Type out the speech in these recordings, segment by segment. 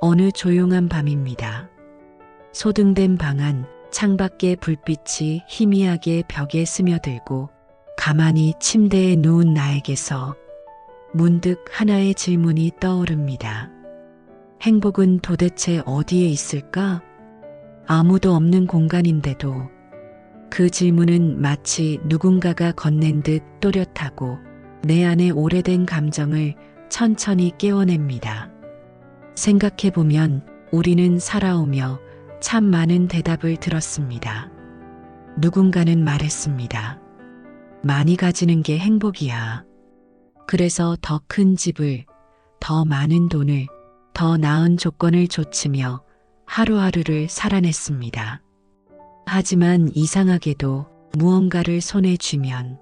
어느 조용한 밤입니다. 소등된 방 안, 창밖의 불빛이 희미하게 벽에 스며들고 가만히 침대에 누운 나에게서 문득 하나의 질문이 떠오릅니다. 행복은 도대체 어디에 있을까? 아무도 없는 공간인데도 그 질문은 마치 누군가가 건넨 듯 또렷하고 내 안의 오래된 감정을 천천히 깨워냅니다. 생각해보면 우리는 살아오며 참 많은 대답을 들었습니다. 누군가는 말했습니다. 많이 가지는 게 행복이야. 그래서 더 큰 집을, 더 많은 돈을, 더 나은 조건을 좇으며 하루하루를 살아냈습니다. 하지만 이상하게도 무언가를 손에 쥐면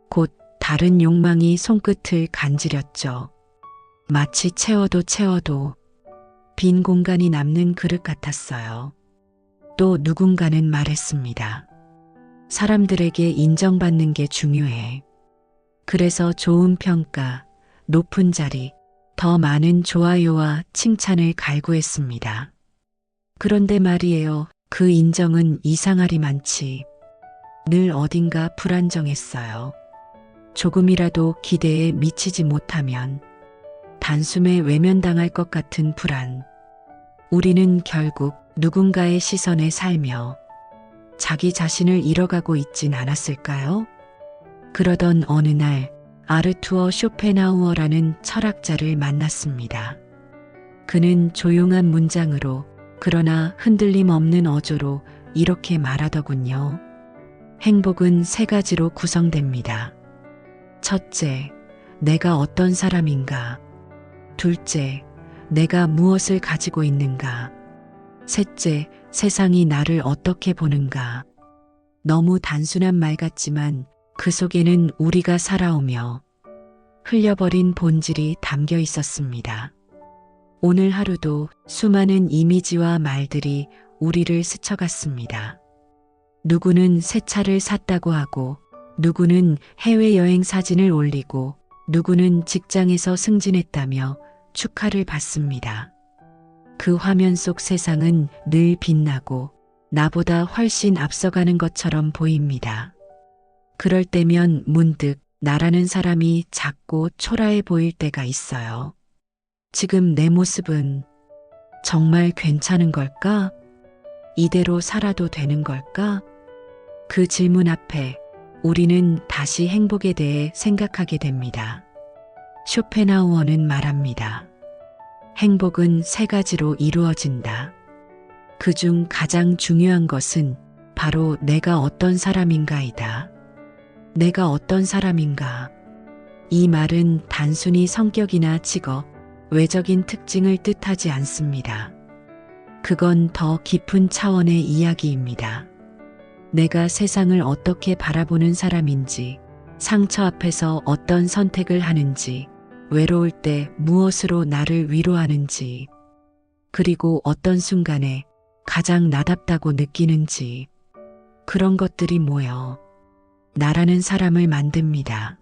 곧 다른 욕망이 손끝을 간지렸죠. 마치 채워도 빈 공간이 남는 그릇 같았어요. 또 누군가는 말했습니다. 사람들에게 인정받는 게 중요해. 그래서 좋은 평가, 높은 자리, 더 많은 좋아요와 칭찬을 갈구했습니다. 그런데 말이에요. 그 인정은 이상하리만치 늘 어딘가 불안정했어요. 조금이라도 기대에 미치지 못하면 단숨에 외면당할 것 같은 불안. 우리는 결국 누군가의 시선에 살며 자기 자신을 잃어가고 있진 않았을까요? 그러던 어느 날 아르투어 쇼펜하우어라는 철학자를 만났습니다. 그는 조용한 문장으로 그러나 흔들림 없는 어조로 이렇게 말하더군요. 행복은 세 가지로 구성됩니다. 첫째, 내가 어떤 사람인가. 둘째, 내가 무엇을 가지고 있는가. 셋째, 세상이 나를 어떻게 보는가. 너무 단순한 말 같지만 그 속에는 우리가 살아오며 흘려버린 본질이 담겨 있었습니다. 오늘 하루도 수많은 이미지와 말들이 우리를 스쳐갔습니다. 누구는 새 차를 샀다고 하고, 누구는 해외여행 사진을 올리고, 누구는 직장에서 승진했다며 축하를 받습니다. 그 화면 속 세상은 늘 빛나고 나보다 훨씬 앞서가는 것처럼 보입니다. 그럴 때면 문득 나라는 사람이 작고 초라해 보일 때가 있어요. 지금 내 모습은 정말 괜찮은 걸까? 이대로 살아도 되는 걸까? 그 질문 앞에 우리는 다시 행복에 대해 생각하게 됩니다. 쇼펜하우어는 말합니다. 행복은 세 가지로 이루어진다. 그중 가장 중요한 것은 바로 내가 어떤 사람인가이다. 내가 어떤 사람인가. 이 말은 단순히 성격이나 직업, 외적인 특징을 뜻하지 않습니다. 그건 더 깊은 차원의 이야기입니다. 내가 세상을 어떻게 바라보는 사람인지, 상처 앞에서 어떤 선택을 하는지, 외로울 때 무엇으로 나를 위로하는지, 그리고 어떤 순간에 가장 나답다고 느끼는지, 그런 것들이 모여 나라는 사람을 만듭니다.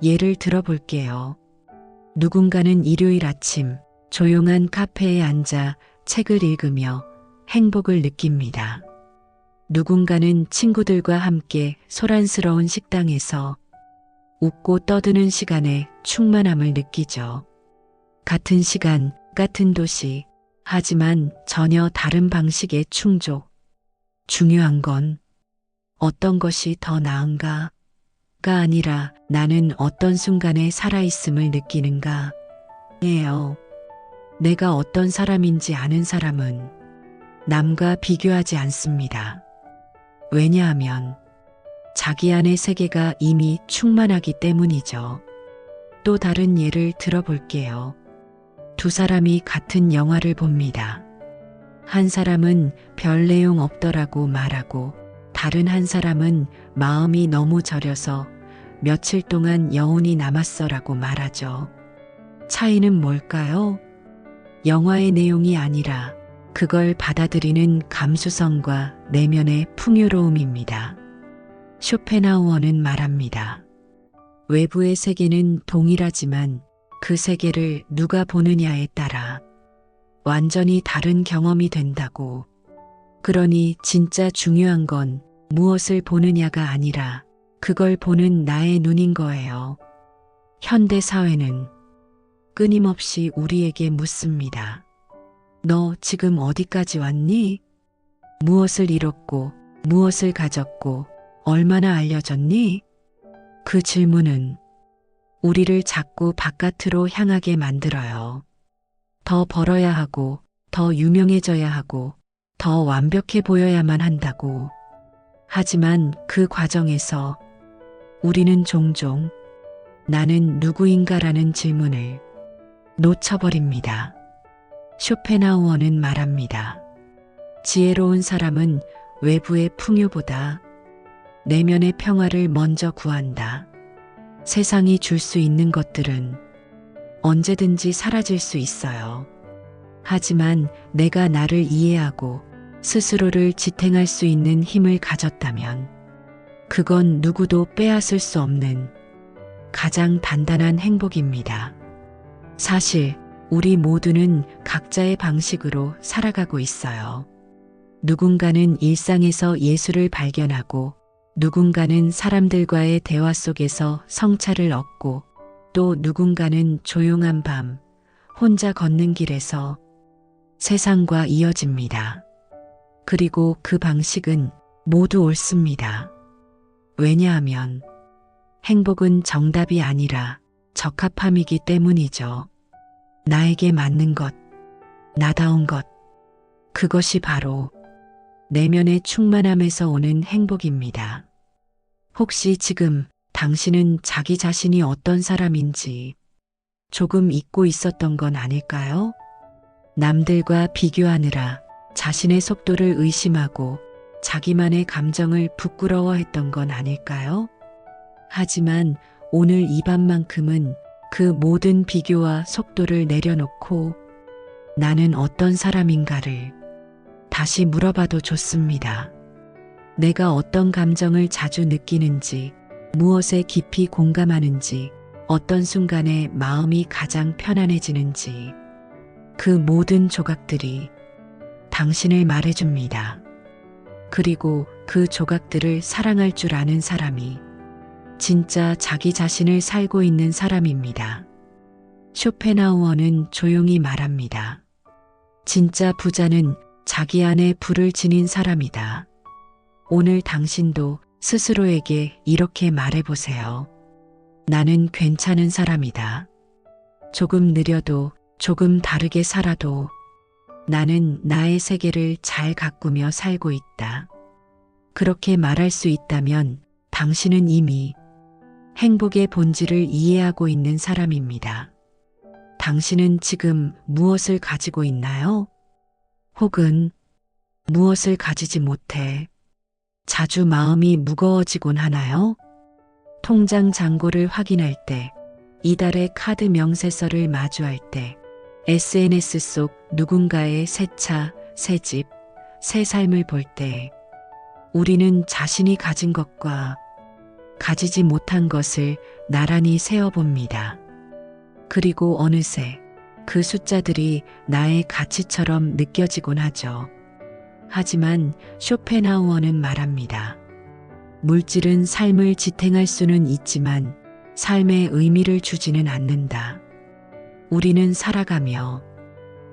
예를 들어볼게요. 누군가는 일요일 아침 조용한 카페에 앉아 책을 읽으며 행복을 느낍니다. 누군가는 친구들과 함께 소란스러운 식당에서 웃고 떠드는 시간에 충만함을 느끼죠. 같은 시간, 같은 도시, 하지만 전혀 다른 방식의 충족. 중요한 건 어떤 것이 더 나은가가 아니라 나는 어떤 순간에 살아있음을 느끼는가 예요. 내가 어떤 사람인지 아는 사람은 남과 비교하지 않습니다. 왜냐하면 자기 안의 세계가 이미 충만하기 때문이죠. 또 다른 예를 들어볼게요. 두 사람이 같은 영화를 봅니다. 한 사람은 별 내용 없더라고 말하고, 다른 한 사람은 마음이 너무 저려서 며칠 동안 여운이 남았어라고 말하죠. 차이는 뭘까요? 영화의 내용이 아니라 그걸 받아들이는 감수성과 내면의 풍요로움입니다. 쇼펜하우어는 말합니다. 외부의 세계는 동일하지만 그 세계를 누가 보느냐에 따라 완전히 다른 경험이 된다고. 그러니 진짜 중요한 건 무엇을 보느냐가 아니라 그걸 보는 나의 눈인 거예요. 현대 사회는 끊임없이 우리에게 묻습니다. 너 지금 어디까지 왔니? 무엇을 잃었고, 무엇을 가졌고, 얼마나 알려졌니? 그 질문은 우리를 자꾸 바깥으로 향하게 만들어요. 더 벌어야 하고, 더 유명해져야 하고, 더 완벽해 보여야만 한다고. 하지만 그 과정에서 우리는 종종 나는 누구인가라는 질문을 놓쳐버립니다. 쇼펜하우어는 말합니다. 지혜로운 사람은 외부의 풍요보다 내면의 평화를 먼저 구한다. 세상이 줄 수 있는 것들은 언제든지 사라질 수 있어요. 하지만 내가 나를 이해하고 스스로를 지탱할 수 있는 힘을 가졌다면 그건 누구도 빼앗을 수 없는 가장 단단한 행복입니다. 사실 우리 모두는 각자의 방식으로 살아가고 있어요. 누군가는 일상에서 예술을 발견하고 누군가는 사람들과의 대화 속에서 성찰을 얻고 또 누군가는 조용한 밤 혼자 걷는 길에서 세상과 이어집니다. 그리고 그 방식은 모두 옳습니다. 왜냐하면 행복은 정답이 아니라 적합함이기 때문이죠. 나에게 맞는 것, 나다운 것, 그것이 바로 내면의 충만함에서 오는 행복입니다. 혹시 지금 당신은 자기 자신이 어떤 사람인지 조금 잊고 있었던 건 아닐까요? 남들과 비교하느라 자신의 속도를 의심하고 자기만의 감정을 부끄러워했던 건 아닐까요? 하지만 오늘 이 밤만큼은 그 모든 비교와 속도를 내려놓고 나는 어떤 사람인가를 다시 물어봐도 좋습니다. 내가 어떤 감정을 자주 느끼는지, 무엇에 깊이 공감하는지, 어떤 순간에 마음이 가장 편안해지는지, 그 모든 조각들이 당신을 말해줍니다. 그리고 그 조각들을 사랑할 줄 아는 사람이 진짜 자기 자신을 살고 있는 사람입니다. 쇼펜하우어는 조용히 말합니다. 진짜 부자는 자기 안에 불을 지닌 사람이다. 오늘 당신도 스스로에게 이렇게 말해보세요. 나는 괜찮은 사람이다. 조금 느려도 조금 다르게 살아도 나는 나의 세계를 잘 가꾸며 살고 있다. 그렇게 말할 수 있다면 당신은 이미 행복의 본질을 이해하고 있는 사람입니다. 당신은 지금 무엇을 가지고 있나요? 혹은 무엇을 가지지 못해 자주 마음이 무거워지곤 하나요? 통장 잔고를 확인할 때, 이달의 카드 명세서를 마주할 때, SNS 속 누군가의 새 차, 새 집, 새 삶을 볼 때, 우리는 자신이 가진 것과 가지지 못한 것을 나란히 세어봅니다. 그리고 어느새 그 숫자들이 나의 가치처럼 느껴지곤 하죠. 하지만 쇼펜하우어는 말합니다. 물질은 삶을 지탱할 수는 있지만 삶에 의미를 주지는 않는다. 우리는 살아가며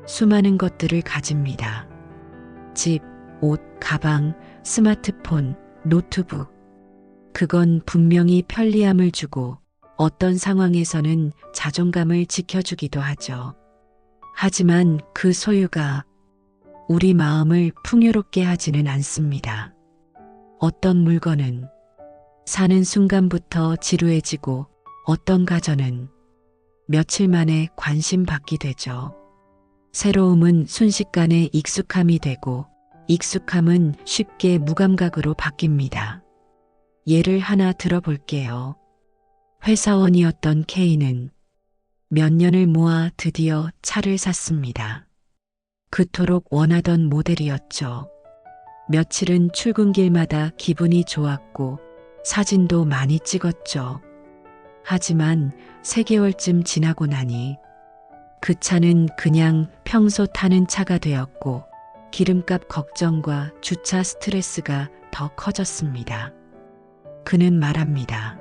수많은 것들을 가집니다. 집, 옷, 가방, 스마트폰, 노트북. 그건 분명히 편리함을 주고 어떤 상황에서는 자존감을 지켜주기도 하죠. 하지만 그 소유가 우리 마음을 풍요롭게 하지는 않습니다. 어떤 물건은 사는 순간부터 지루해지고 어떤 가전은 며칠 만에 관심받게 되죠. 새로움은 순식간에 익숙함이 되고 익숙함은 쉽게 무감각으로 바뀝니다. 예를 하나 들어볼게요. 회사원이었던 K는 몇 년을 모아 드디어 차를 샀습니다. 그토록 원하던 모델이었죠. 며칠은 출근길마다 기분이 좋았고 사진도 많이 찍었죠. 하지만 3개월쯤 지나고 나니 그 차는 그냥 평소 타는 차가 되었고 기름값 걱정과 주차 스트레스가 더 커졌습니다. 그는 말합니다.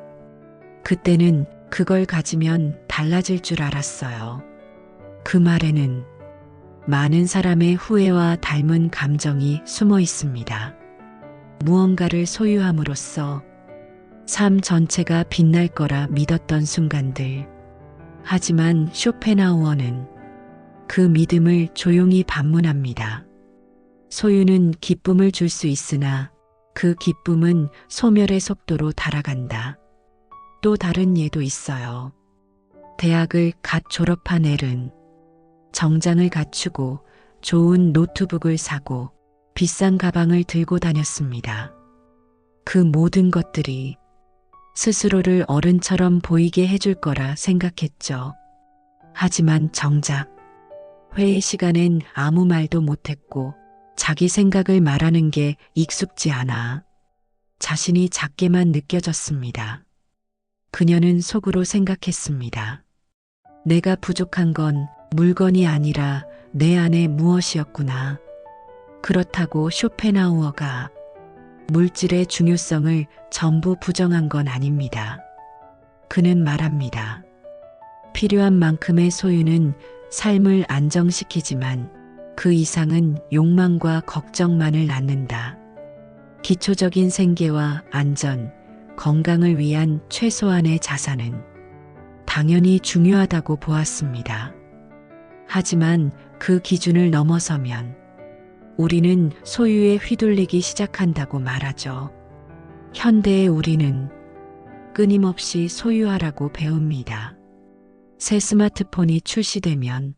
그때는 그걸 가지면 달라질 줄 알았어요. 그 말에는 많은 사람의 후회와 닮은 감정이 숨어 있습니다. 무언가를 소유함으로써 삶 전체가 빛날 거라 믿었던 순간들. 하지만 쇼펜하우어는 그 믿음을 조용히 반문합니다. 소유는 기쁨을 줄 수 있으나 그 기쁨은 소멸의 속도로 달아간다. 또 다른 예도 있어요. 대학을 갓 졸업한 앨은 정장을 갖추고 좋은 노트북을 사고 비싼 가방을 들고 다녔습니다. 그 모든 것들이 스스로를 어른처럼 보이게 해줄 거라 생각했죠. 하지만 정작 회의 시간엔 아무 말도 못했고 자기 생각을 말하는 게 익숙지 않아 자신이 작게만 느껴졌습니다. 그녀는 속으로 생각했습니다. 내가 부족한 건 물건이 아니라 내 안에 무엇이었구나. 그렇다고 쇼펜하우어가 물질의 중요성을 전부 부정한 건 아닙니다. 그는 말합니다. 필요한 만큼의 소유는 삶을 안정시키지만 그 이상은 욕망과 걱정만을 낳는다. 기초적인 생계와 안전, 건강을 위한 최소한의 자산은 당연히 중요하다고 보았습니다. 하지만 그 기준을 넘어서면 우리는 소유에 휘둘리기 시작한다고 말하죠. 현대의 우리는 끊임없이 소유하라고 배웁니다. 새 스마트폰이 출시되면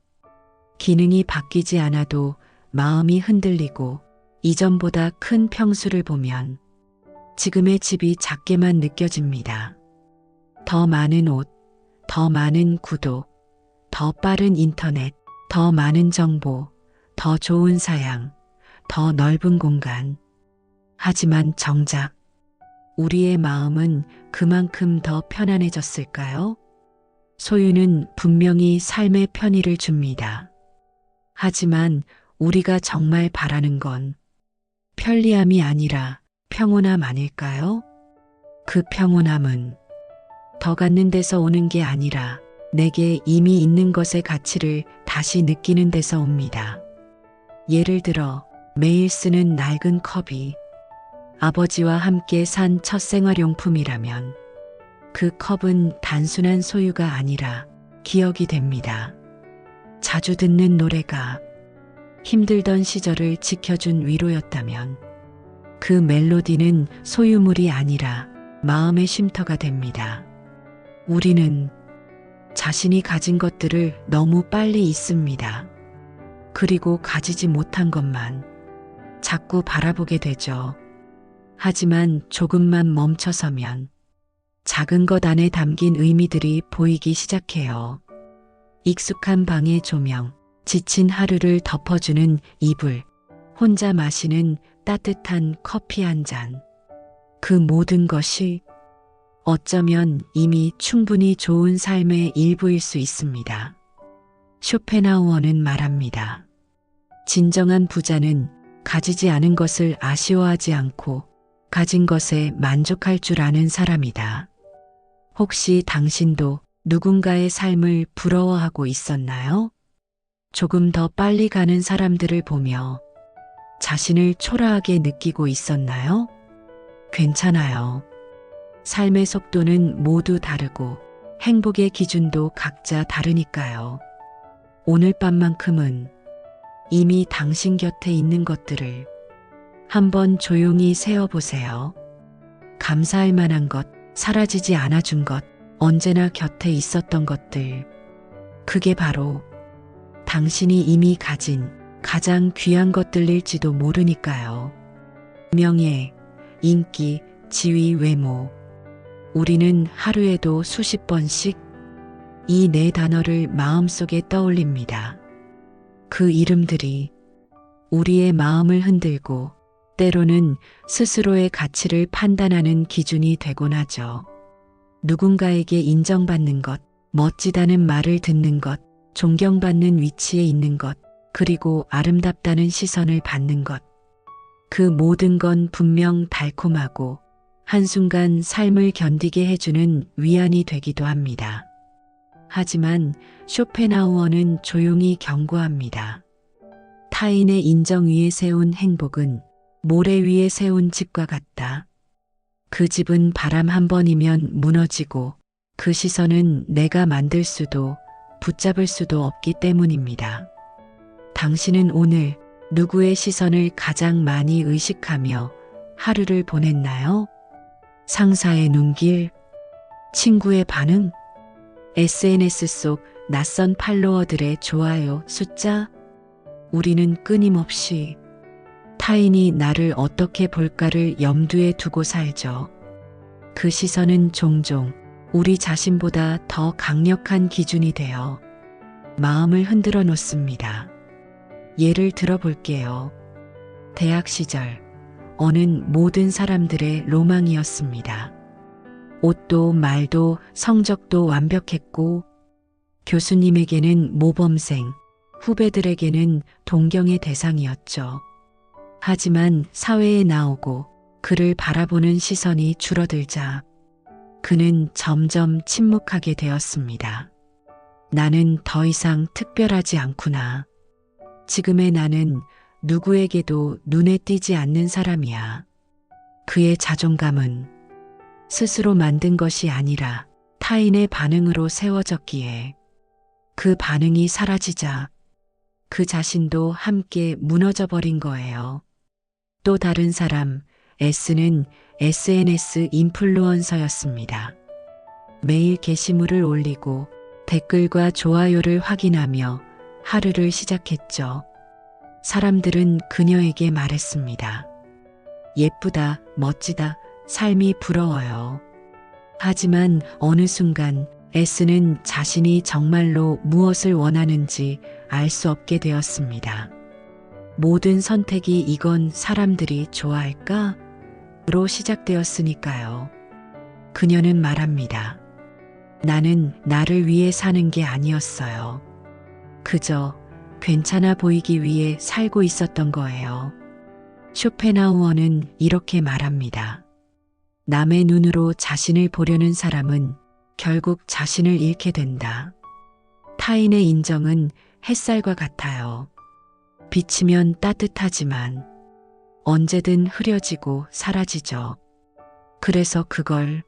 기능이 바뀌지 않아도 마음이 흔들리고 이전보다 큰 평수를 보면 지금의 집이 작게만 느껴집니다. 더 많은 옷, 더 많은 구독, 더 빠른 인터넷, 더 많은 정보, 더 좋은 사양, 더 넓은 공간. 하지만 정작 우리의 마음은 그만큼 더 편안해졌을까요? 소유는 분명히 삶의 편의를 줍니다. 하지만 우리가 정말 바라는 건 편리함이 아니라 평온함 아닐까요? 그 평온함은 더 갖는 데서 오는 게 아니라 내게 이미 있는 것의 가치를 다시 느끼는 데서 옵니다. 예를 들어 매일 쓰는 낡은 컵이 아버지와 함께 산 첫 생활용품이라면 그 컵은 단순한 소유가 아니라 기억이 됩니다. 자주 듣는 노래가 힘들던 시절을 지켜준 위로였다면 그 멜로디는 소유물이 아니라 마음의 쉼터가 됩니다. 우리는 자신이 가진 것들을 너무 빨리 잊습니다. 그리고 가지지 못한 것만 자꾸 바라보게 되죠. 하지만 조금만 멈춰서면 작은 것 안에 담긴 의미들이 보이기 시작해요. 익숙한 방의 조명, 지친 하루를 덮어주는 이불, 혼자 마시는 따뜻한 커피 한 잔. 그 모든 것이 어쩌면 이미 충분히 좋은 삶의 일부일 수 있습니다. 쇼펜하우어는 말합니다. 진정한 부자는 가지지 않은 것을 아쉬워하지 않고 가진 것에 만족할 줄 아는 사람이다. 혹시 당신도 누군가의 삶을 부러워하고 있었나요? 조금 더 빨리 가는 사람들을 보며 자신을 초라하게 느끼고 있었나요? 괜찮아요. 삶의 속도는 모두 다르고 행복의 기준도 각자 다르니까요. 오늘 밤만큼은 이미 당신 곁에 있는 것들을 한번 조용히 세어보세요. 감사할 만한 것, 사라지지 않아준 것, 언제나 곁에 있었던 것들. 그게 바로 당신이 이미 가진 가장 귀한 것들일지도 모르니까요. 명예, 인기, 지위, 외모. 우리는 하루에도 수십 번씩 이 네 단어를 마음속에 떠올립니다. 그 이름들이 우리의 마음을 흔들고 때로는 스스로의 가치를 판단하는 기준이 되곤 하죠. 누군가에게 인정받는 것, 멋지다는 말을 듣는 것, 존경받는 위치에 있는 것, 그리고 아름답다는 시선을 받는 것. 그 모든 건 분명 달콤하고 한순간 삶을 견디게 해주는 위안이 되기도 합니다. 하지만 쇼펜하우어는 조용히 경고합니다. 타인의 인정 위에 세운 행복은 모래 위에 세운 집과 같다. 그 집은 바람 한 번이면 무너지고 그 시선은 내가 만들 수도 붙잡을 수도 없기 때문입니다. 당신은 오늘 누구의 시선을 가장 많이 의식하며 하루를 보냈나요? 상사의 눈길, 친구의 반응, SNS 속 낯선 팔로워들의 좋아요 숫자. 우리는 끊임없이 타인이 나를 어떻게 볼까를 염두에 두고 살죠. 그 시선은 종종 우리 자신보다 더 강력한 기준이 되어 마음을 흔들어 놓습니다. 예를 들어 볼게요. 대학 시절, 언은 모든 사람들의 로망이었습니다. 옷도 말도 성적도 완벽했고, 교수님에게는 모범생, 후배들에게는 동경의 대상이었죠. 하지만 사회에 나오고 그를 바라보는 시선이 줄어들자 그는 점점 침묵하게 되었습니다. 나는 더 이상 특별하지 않구나. 지금의 나는 누구에게도 눈에 띄지 않는 사람이야. 그의 자존감은 스스로 만든 것이 아니라 타인의 반응으로 세워졌기에 그 반응이 사라지자 그 자신도 함께 무너져 버린 거예요. 또 다른 사람, S는 SNS 인플루언서였습니다. 매일 게시물을 올리고 댓글과 좋아요를 확인하며 하루를 시작했죠. 사람들은 그녀에게 말했습니다. 예쁘다, 멋지다, 삶이 부러워요. 하지만 어느 순간 S는 자신이 정말로 무엇을 원하는지 알 수 없게 되었습니다. 모든 선택이 이건 사람들이 좋아할까? 로 시작되었으니까요. 그녀는 말합니다. 나는 나를 위해 사는 게 아니었어요. 그저 괜찮아 보이기 위해 살고 있었던 거예요. 쇼펜하우어는 이렇게 말합니다. 남의 눈으로 자신을 보려는 사람은 결국 자신을 잃게 된다. 타인의 인정은 햇살과 같아요. 비치면 따뜻하지만 언제든 흐려지고 사라지죠. 그래서 그걸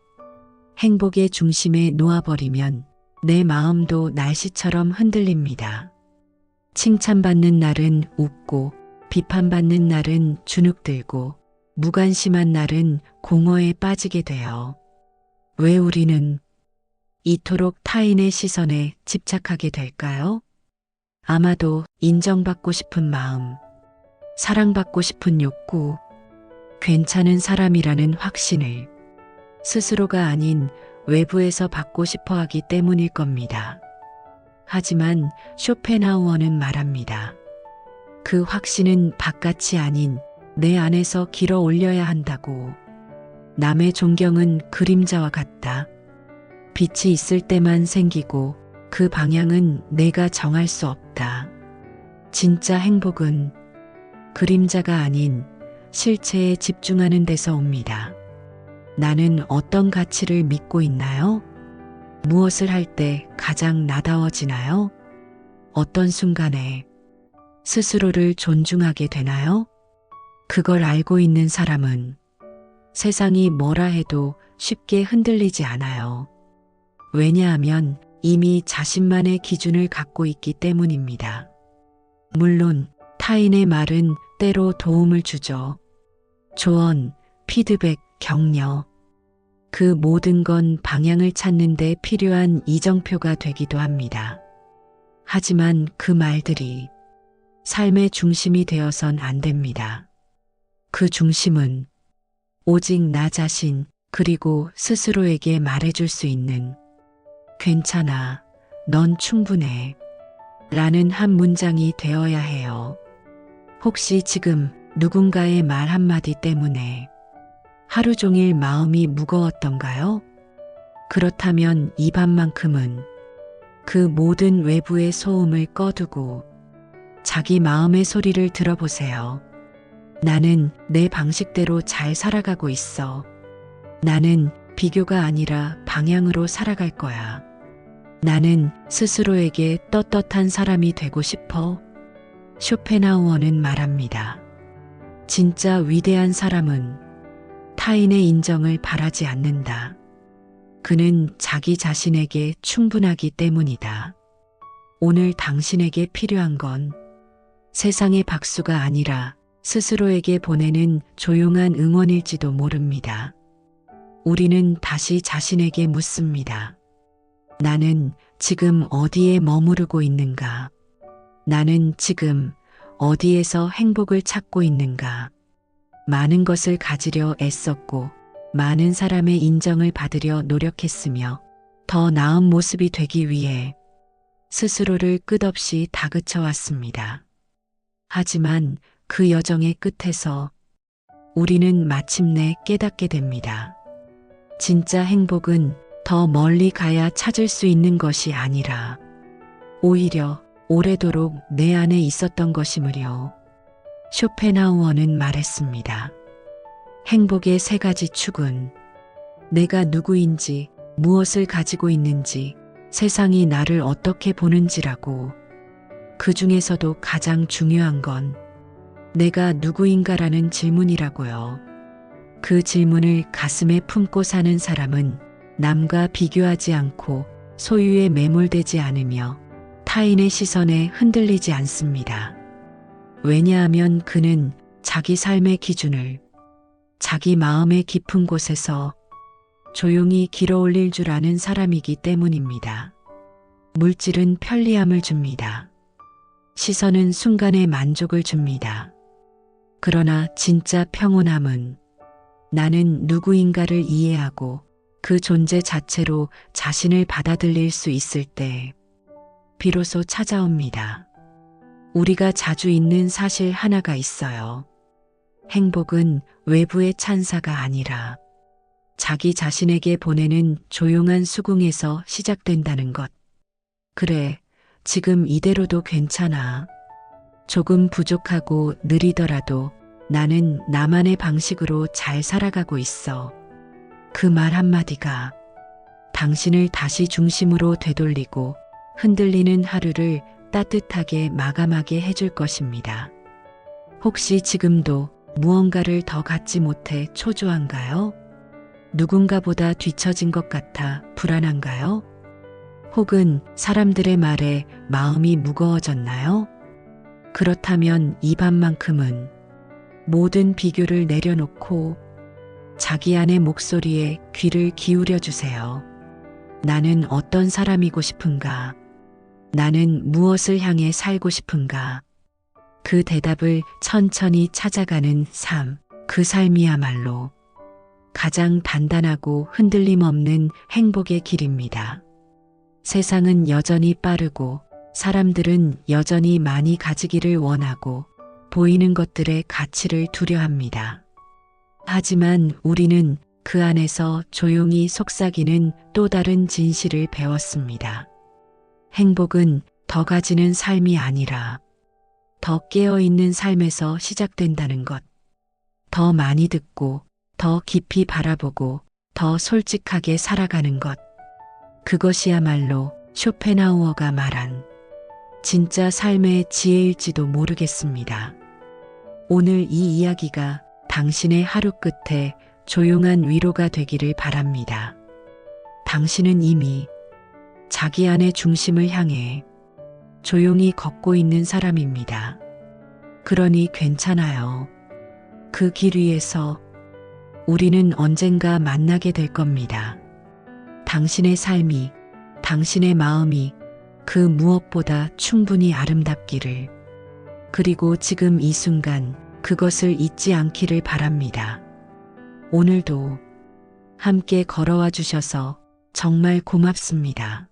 행복의 중심에 놓아버리면 내 마음도 날씨처럼 흔들립니다. 칭찬받는 날은 웃고 비판받는 날은 주눅들고 무관심한 날은 공허에 빠지게 돼요. 왜 우리는 이토록 타인의 시선에 집착하게 될까요? 아마도 인정받고 싶은 마음, 사랑받고 싶은 욕구, 괜찮은 사람이라는 확신을 스스로가 아닌 외부에서 받고 싶어 하기 때문일 겁니다. 하지만 쇼펜하우어는 말합니다. 그 확신은 바깥이 아닌 내 안에서 길어 올려야 한다고. 남의 존경은 그림자와 같다. 빛이 있을 때만 생기고 그 방향은 내가 정할 수 없다. 진짜 행복은 그림자가 아닌 실체에 집중하는 데서 옵니다. 나는 어떤 가치를 믿고 있나요? 무엇을 할 때 가장 나다워지나요? 어떤 순간에 스스로를 존중하게 되나요? 그걸 알고 있는 사람은 세상이 뭐라 해도 쉽게 흔들리지 않아요. 왜냐하면 이미 자신만의 기준을 갖고 있기 때문입니다. 물론 타인의 말은 때로 도움을 주죠. 조언, 피드백, 격려. 그 모든 건 방향을 찾는 데 필요한 이정표가 되기도 합니다. 하지만 그 말들이 삶의 중심이 되어선 안 됩니다. 그 중심은 오직 나 자신 그리고 스스로에게 말해줄 수 있는 괜찮아, 넌 충분해 라는 한 문장이 되어야 해요. 혹시 지금 누군가의 말 한마디 때문에 하루 종일 마음이 무거웠던가요? 그렇다면 이 밤만큼은 그 모든 외부의 소음을 꺼두고 자기 마음의 소리를 들어보세요. 나는 내 방식대로 잘 살아가고 있어. 나는 비교가 아니라 방향으로 살아갈 거야. 나는 스스로에게 떳떳한 사람이 되고 싶어. 쇼펜하우어는 말합니다. 진짜 위대한 사람은 타인의 인정을 바라지 않는다. 그는 자기 자신에게 충분하기 때문이다. 오늘 당신에게 필요한 건 세상의 박수가 아니라 스스로에게 보내는 조용한 응원일지도 모릅니다. 우리는 다시 자신에게 묻습니다. 나는 지금 어디에 머무르고 있는가? 나는 지금 어디에서 행복을 찾고 있는가? 많은 것을 가지려 애썼고 많은 사람의 인정을 받으려 노력했으며 더 나은 모습이 되기 위해 스스로를 끝없이 다그쳐 왔습니다. 하지만 그 여정의 끝에서 우리는 마침내 깨닫게 됩니다. 진짜 행복은 더 멀리 가야 찾을 수 있는 것이 아니라 오히려 오래도록 내 안에 있었던 것이므려. 쇼펜하우어는 말했습니다. 행복의 세 가지 축은 내가 누구인지, 무엇을 가지고 있는지, 세상이 나를 어떻게 보는지라고. 그 중에서도 가장 중요한 건 내가 누구인가라는 질문이라고요. 그 질문을 가슴에 품고 사는 사람은 남과 비교하지 않고 소유에 매몰되지 않으며 타인의 시선에 흔들리지 않습니다. 왜냐하면 그는 자기 삶의 기준을 자기 마음의 깊은 곳에서 조용히 길어올릴 줄 아는 사람이기 때문입니다. 물질은 편리함을 줍니다. 시선은 순간의 만족을 줍니다. 그러나 진짜 평온함은 나는 누구인가를 이해하고 그 존재 자체로 자신을 받아들일 수 있을 때 비로소 찾아옵니다. 우리가 자주 잊는 사실 하나가 있어요. 행복은 외부의 찬사가 아니라 자기 자신에게 보내는 조용한 수긍에서 시작된다는 것. 그래, 지금 이대로도 괜찮아. 조금 부족하고 느리더라도 나는 나만의 방식으로 잘 살아가고 있어. 그 말 한마디가 당신을 다시 중심으로 되돌리고 흔들리는 하루를 따뜻하게 마감하게 해줄 것입니다. 혹시 지금도 무언가를 더 갖지 못해 초조한가요? 누군가보다 뒤처진 것 같아 불안한가요? 혹은 사람들의 말에 마음이 무거워졌나요? 그렇다면 이 밤만큼은 모든 비교를 내려놓고 자기 안의 목소리에 귀를 기울여 주세요. 나는 어떤 사람이고 싶은가? 나는 무엇을 향해 살고 싶은가? 그 대답을 천천히 찾아가는 삶, 그 삶이야말로 가장 단단하고 흔들림 없는 행복의 길입니다. 세상은 여전히 빠르고 사람들은 여전히 많이 가지기를 원하고 보이는 것들의 가치를 두려워합니다. 하지만 우리는 그 안에서 조용히 속삭이는 또 다른 진실을 배웠습니다. 행복은 더 가지는 삶이 아니라 더 깨어있는 삶에서 시작된다는 것. 더 많이 듣고, 더 깊이 바라보고, 더 솔직하게 살아가는 것. 그것이야말로 쇼펜하우어가 말한 진짜 삶의 지혜일지도 모르겠습니다. 오늘 이 이야기가 당신의 하루 끝에 조용한 위로가 되기를 바랍니다. 당신은 이미 자기 안의 중심을 향해 조용히 걷고 있는 사람입니다. 그러니 괜찮아요. 그 길 위에서 우리는 언젠가 만나게 될 겁니다. 당신의 삶이, 당신의 마음이 그 무엇보다 충분히 아름답기를, 그리고 지금 이 순간 그것을 잊지 않기를 바랍니다. 오늘도 함께 걸어와 주셔서 정말 고맙습니다.